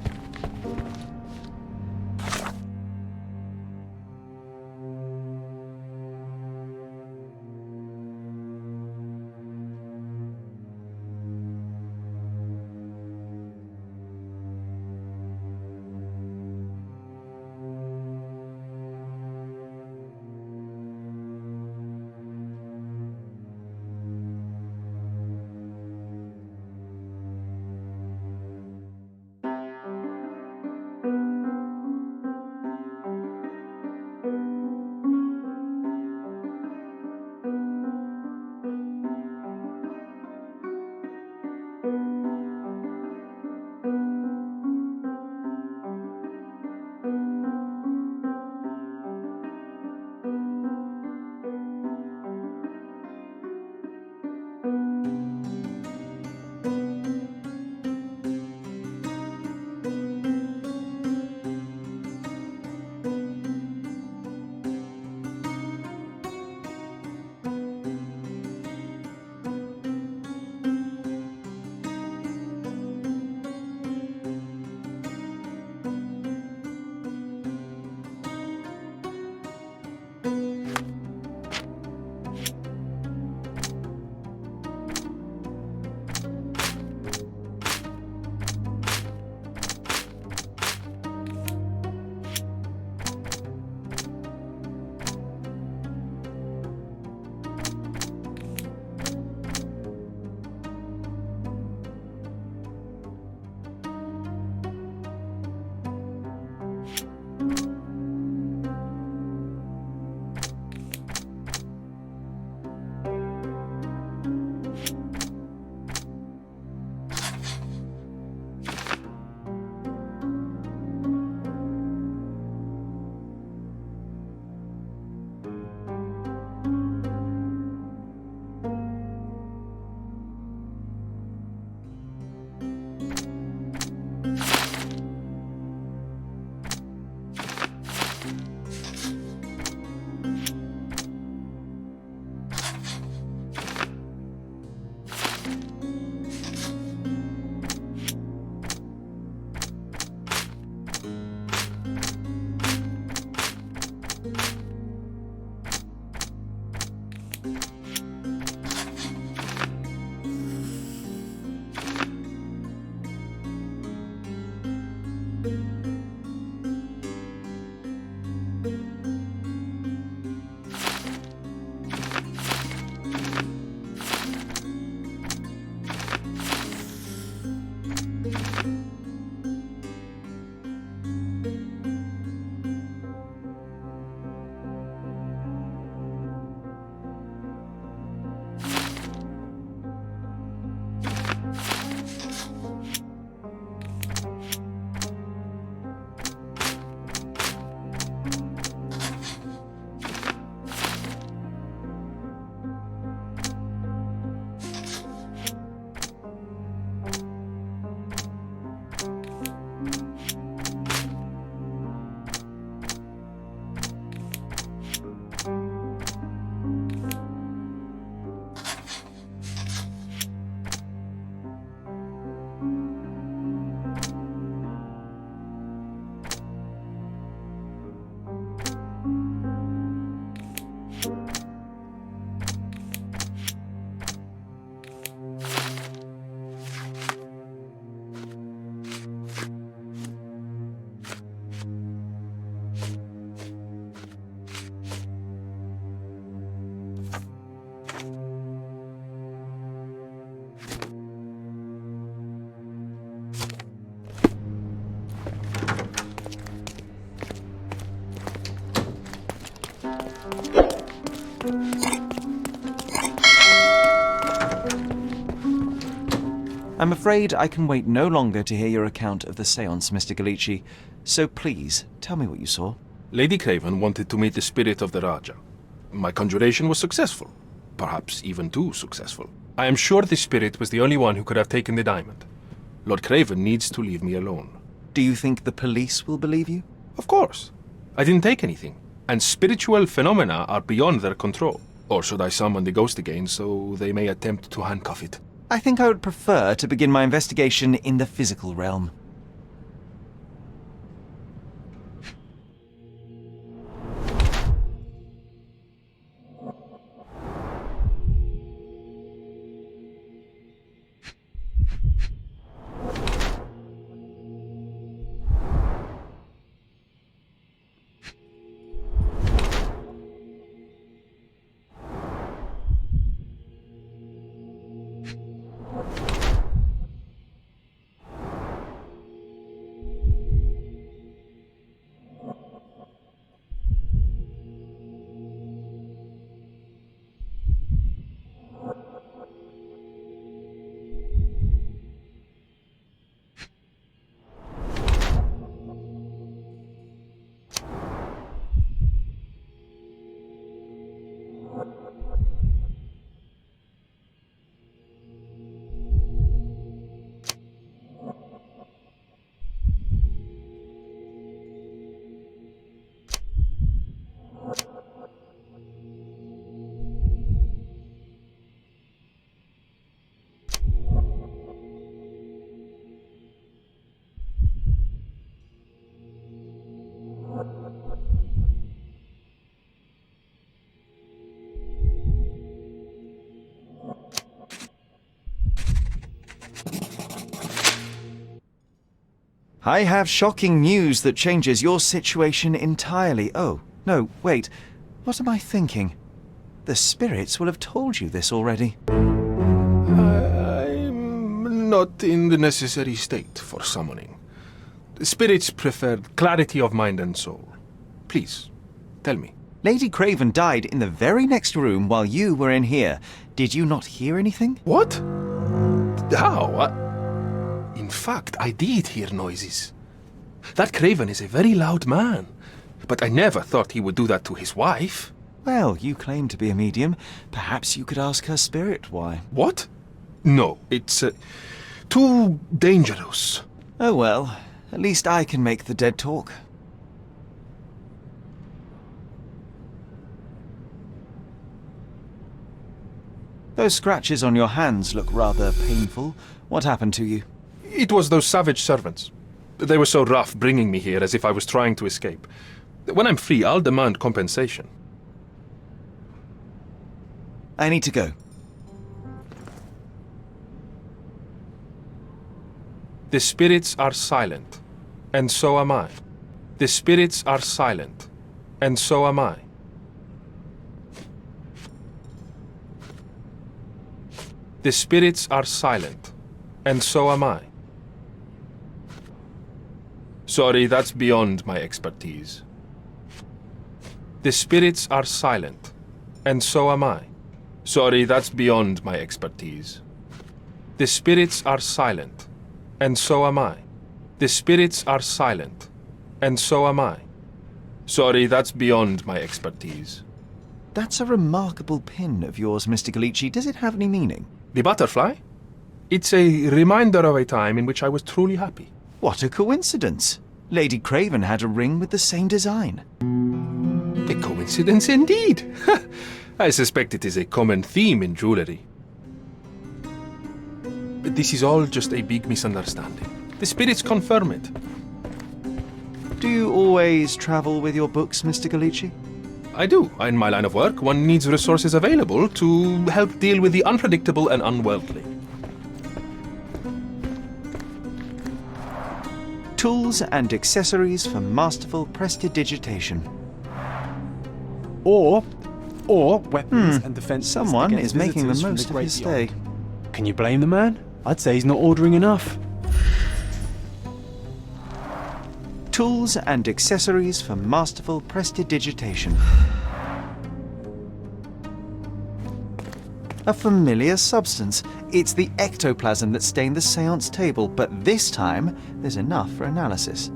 I'm afraid I can wait no longer to hear your account of the séance, Mr. Galici. So please, tell me what you saw. Lady Craven wanted to meet the spirit of the Raja. My conjuration was successful. Perhaps even too successful. I am sure the spirit was the only one who could have taken the diamond. Lord Craven needs to leave me alone. Do you think the police will believe you? Of course. I didn't take anything. And spiritual phenomena are beyond their control. Or should I summon the ghost again so they may attempt to handcuff it? I think I would prefer to begin my investigation in the physical realm. I have shocking news that changes your situation entirely. Oh, no, wait. What am I thinking? The spirits will have told you this already. I'm not in the necessary state for summoning. The spirits preferred clarity of mind and soul. Please, tell me. Lady Craven died in the very next room while you were in here. Did you not hear anything? What? How? In fact, I did hear noises. That Craven is a very loud man. But I never thought he would do that to his wife. Well, you claim to be a medium. Perhaps you could ask her spirit why. What? No, it's too dangerous. Oh well, at least I can make the dead talk. Those scratches on your hands look rather painful. What happened to you? It was those savage servants. They were so rough bringing me here as if I was trying to escape. When I'm free, I'll demand compensation. I need to go. The spirits are silent, and so am I. The spirits are silent, and so am I. The spirits are silent, and so am I. Sorry, that's beyond my expertise. The spirits are silent, and so am I. Sorry, that's beyond my expertise. The spirits are silent, and so am I. The spirits are silent, and so am I. Sorry, that's beyond my expertise. That's a remarkable pin of yours, Mr. Galici. Does it have any meaning? The butterfly? It's a reminder of a time in which I was truly happy. What a coincidence! Lady Craven had a ring with the same design. A coincidence indeed! I suspect it is a common theme in jewelry. But this is all just a big misunderstanding. The spirits confirm it. Do you always travel with your books, Mr. Galici? I do. In my line of work, one needs resources available to help deal with the unpredictable and unworldly. Tools and accessories for masterful prestidigitation. Or weapons and defense. Someone is making the most of his stay. Can you blame the man? I'd say he's not ordering enough. Tools and accessories for masterful prestidigitation. A familiar substance. It's the ectoplasm that stained the seance table, but this time there's enough for analysis.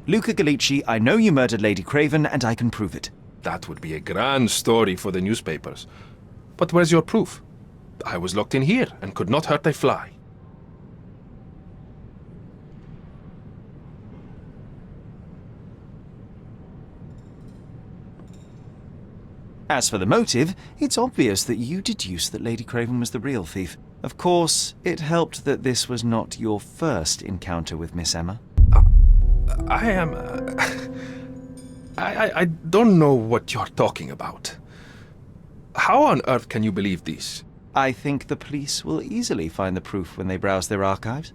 Luca Gallici, I know you murdered Lady Craven, and I can prove it. That would be a grand story for the newspapers. But where's your proof? I was locked in here and could not hurt a fly. As for the motive, it's obvious that you deduced that Lady Craven was the real thief. Of course, it helped that this was not your first encounter with Miss Emma. I am... I don't know what you're talking about. How on earth can you believe this? I think the police will easily find the proof when they browse their archives.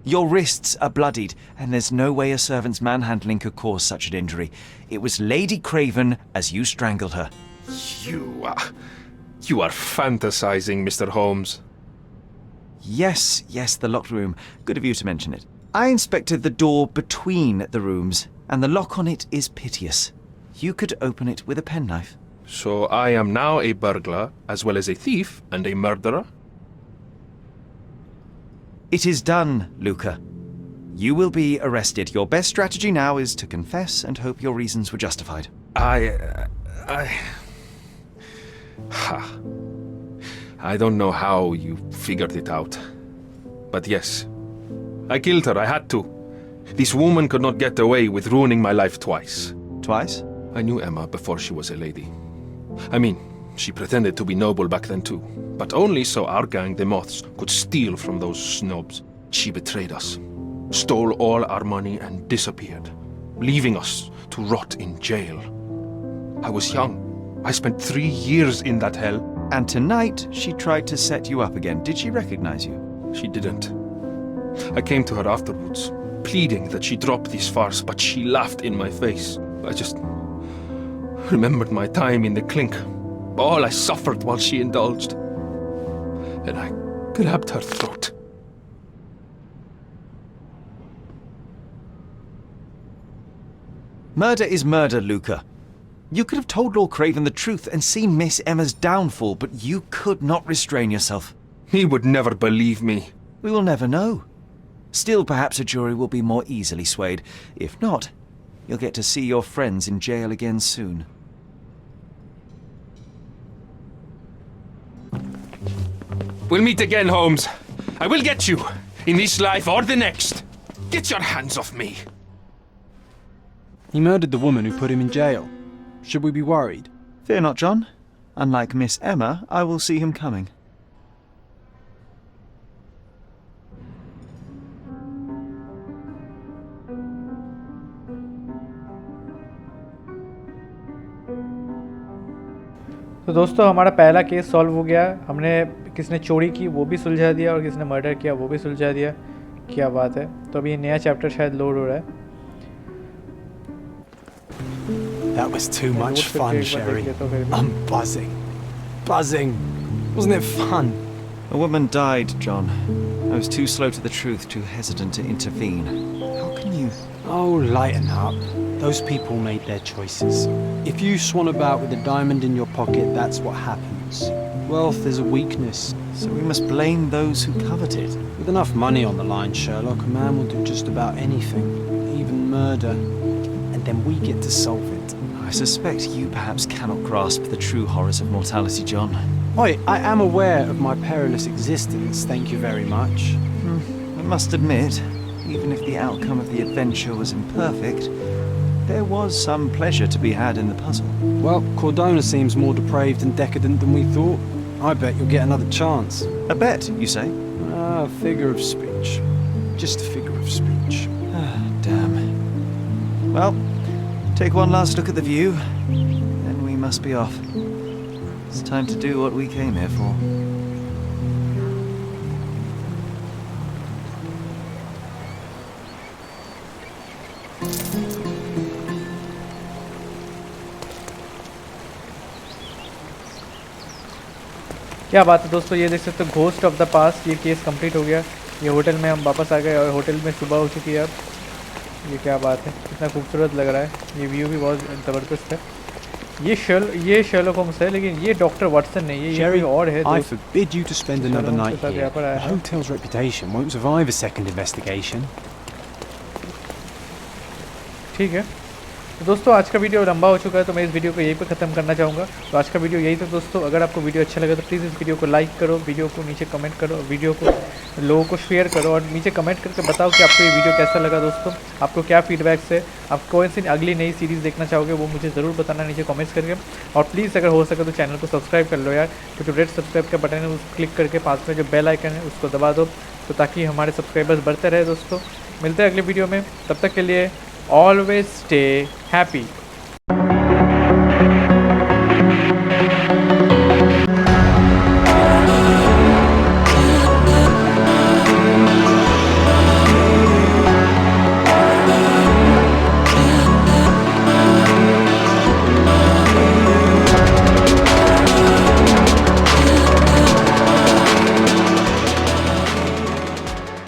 Your wrists are bloodied, and there's no way a servant's manhandling could cause such an injury. It was Lady Craven as you strangled her. You are fantasizing, Mr. Holmes. Yes, the locked room. Good of you to mention it. I inspected the door between the rooms, and the lock on it is piteous. You could open it with a penknife. So I am now a burglar, as well as a thief and a murderer? It is done, Luca. You will be arrested. Your best strategy now is to confess and hope your reasons were justified. I don't know how you figured it out. But yes, I killed her. I had to. This woman could not get away with ruining my life twice. Twice? I knew Emma before she was a lady. I mean, she pretended to be noble back then too, but only so our gang, the Moths, could steal from those snobs. She betrayed us, stole all our money and disappeared, leaving us to rot in jail. I was young. I spent 3 years in that hell. And tonight, she tried to set you up again. Did she recognize you? She didn't. I came to her afterwards, pleading that she drop this farce, but she laughed in my face. I just remembered my time in the clink, all I suffered while she indulged. And I grabbed her throat. Murder is murder, Luca. You could have told Lord Craven the truth and seen Miss Emma's downfall, but you could not restrain yourself. He would never believe me. We will never know. Still, perhaps a jury will be more easily swayed. If not, you'll get to see your friends in jail again soon. We'll meet again, Holmes. I will get you, in this life or the next. Get your hands off me. He murdered the woman who put him in jail. Should we be worried? Fear not, John. Unlike Miss Emma, I will see him coming. तो दोस्तों हमारा पहला case solve हो गया। हमने किसने चोरी की वो भी सुलझा दिया और किसने मर्डर किया वो भी सुलझा दिया। क्या बात है। तो अभी नया चैप्टर शायद लोड हो रहा है। That was too much fun, Sherry. I'm buzzing. Buzzing. Wasn't it fun? A woman died, John. I was too slow to the truth, too hesitant to intervene. How can you... Oh, lighten up. Those people made their choices. If you swan about with a diamond in your pocket, that's what happens. Wealth is a weakness. So we must blame those who covet it. With enough money on the line, Sherlock, a man will do just about anything, even murder. And then we get to solve it. I suspect you perhaps cannot grasp the true horrors of mortality, John. Oi, I am aware of my perilous existence, thank you very much. I must admit, even if the outcome of the adventure was imperfect, there was some pleasure to be had in the puzzle. Well, Cordona seems more depraved and decadent than we thought. I bet you'll get another chance. A bet, you say? A figure of speech. Just a figure of speech. Damn. Well, take one last look at the view, then we must be off. It's time to do what we came here for. क्या बात है दोस्तों, ये देख सकते हो ghost of the past, ये case complete हो गया। ये होटल में हम वापस आ गए और होटल में सुबह हो चुकी है अब। ये क्या बात है, कितना खूबसूरत लग रहा है। ये व्यू भी बहुत ज़बरदस्त है। ये शर्लॉक होम्स है, लेकिन ये डॉक्टर वाटसन नहीं है, ये कोई और है। I forbid you to spend another night here. The hotel's reputation won't survive a second investigation. ठीक है तो दोस्तों आज का वीडियो लंबा हो चुका है, तो मैं इस वीडियो को यहीं पर ख़त्म करना चाहूँगा। तो आज का वीडियो यही था दोस्तों। अगर आपको वीडियो अच्छा लगा तो प्लीज़ इस वीडियो को लाइक करो, वीडियो को नीचे कमेंट करो, वीडियो को लोगों को शेयर करो और नीचे कमेंट करके बताओ कि आपको ये वीडियो कैसा लगा दोस्तों। आपको क्या फीडबैक्स है, आप कौन सी अगली नई सीरीज़ देखना चाहोगे वो मुझे ज़रूर बताना नीचे कमेंट्स करके। और प्लीज़ अगर हो सके तो चैनल को सब्सक्राइब कर लो यार, तो जो रेड सब्सक्राइब का बटन है उसको क्लिक करके पास में जो बेल आइकन है उसको दबा दो, तो ताकि हमारे सब्सक्राइबर्स बढ़ते रहे दोस्तों। मिलते हैं अगले वीडियो में, तब तक के लिए ऑलवेज स्टे हैप्पी।